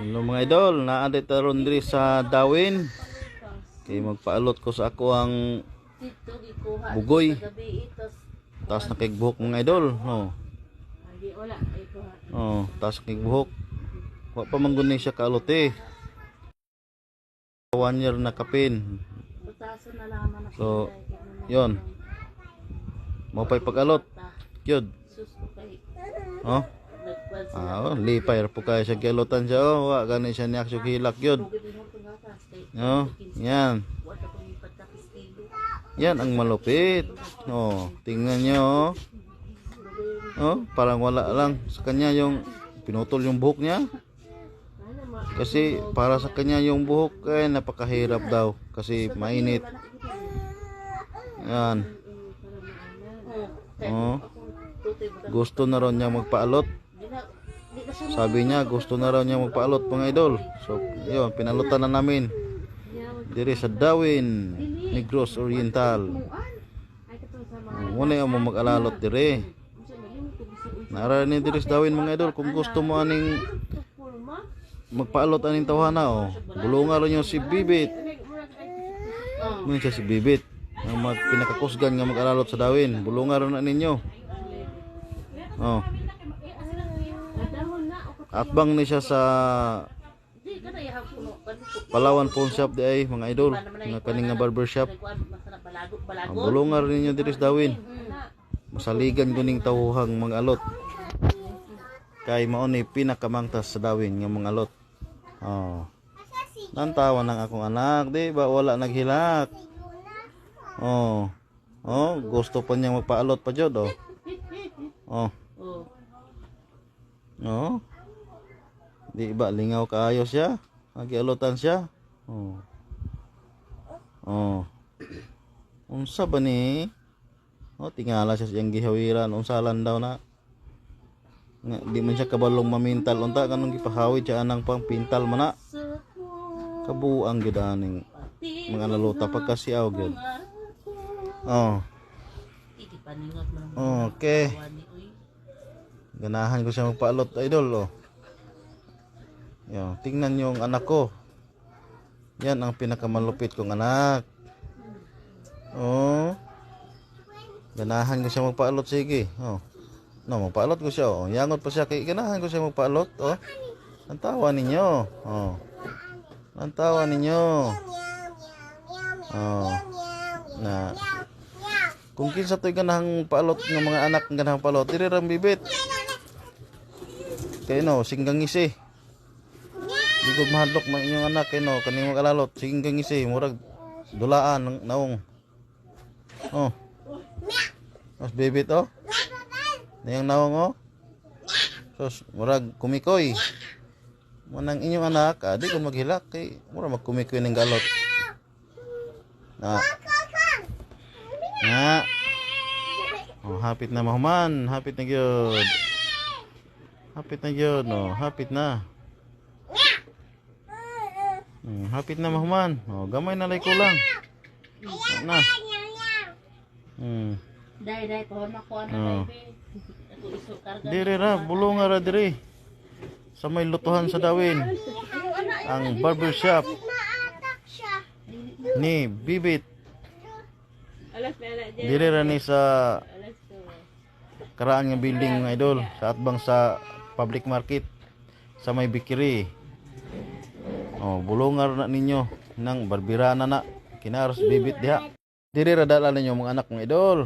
Hello mga idol, naadit taron diri sa Dawin. Kay magpaalot ko sa ako ang bugoy. Taas na kay buhok mga idol. Taas kay buhok. Wa pa man guni siya kaalot eh. 1 year na kapin. So, yon. Mo pay pag-alot. Gyud. Lipay po kayo sa kialotan siya. Wa gani siya niyak sa hilak yun. Yan. Yan ang malupit. Tingnan nyo. Parang wala lang sa kanya yung pinutol yung buhok niya. Kasi para sa kanya yung buhok ay napakahirap daw. Kasi mainit. Yan. Gusto na ron niya magpaalot. Sabi niya gusto na raw niya magpaalot mga idol. So yun, pinalutan na namin diri sa Dawin, Negros Oriental. Muna yung mag-alalot diri. Nara ni diri sa Dawin mga idol. Kung gusto mo aning magpaalot aning tawhana, bulungan ron yung si Bibit. Muna siya si Bibit ang pinakakusgan nga mag-alalot sa Dawin. Bulungan ron na ninyo. Atbang ni siya sa Palawan Pawn Shop di ay mga idol, nga kaning nga barber shop. Bulungan rin ninyo diri sa Dawin. Masaligan kuning tawuhang mga alot. Kay mao ni pinakamangtas sa Dawin nga mga alot. Nantawan ng akong anak, di ba wala naghilak. Gusto pa niya magpaalot pa jud. Di ba lingaw kaayo siya? Nagialutan siya. Unsa ba ni? Tingala siya siyang gihawiran. Unsalan daw na. Di man siya kabalong mamintal. Unta kanong gipahawid siya anang pang pintal man na. Kabuang gyud aning mga naluta pagkasiaw gyud. Okay. Ganahan ko siya magpaalot idol. Tingnan yung anak ko. Yan ang pinakamalupit kong anak. Ganahan ko siya magpaalot. Sige. Magpaalot ko siya. Yangot pa siya. Ganahan ko siya magpaalot. Ang tawa ninyo. Ang tawa ninyo. Na kung kinsa to'y ganahang paalot ng mga anak ng ganahang paalot, diri ram Bibit. Kaya singgang isi. Di ko mahadlok ng inyong anak kaning mag-alalot. Singgang isi, murag dulaan ng naong. Mas Bibit nayang naong sos murag kumikoy. Manang inyong anak, di ko maghilak kay murag magkumikoy ng galot. Hapit na mahuman, hapit na gyud. Hapit na gyud, hapit na. Hapit na mahuman. Gamay na lay kulang. Na. Dai pohon ako ano Diri ra, bulungan ra diri. Sa may lutuhan sa Dawin. Ang barber shop ni Bibit. Diri ra ni sa karaan nga building mga idol, sa atbang sa public market sa may bikiri. Bulungar na ninyo nang barbirana na kinaros Bibit diha. Diri ra dala ninyo mga anak mga idol.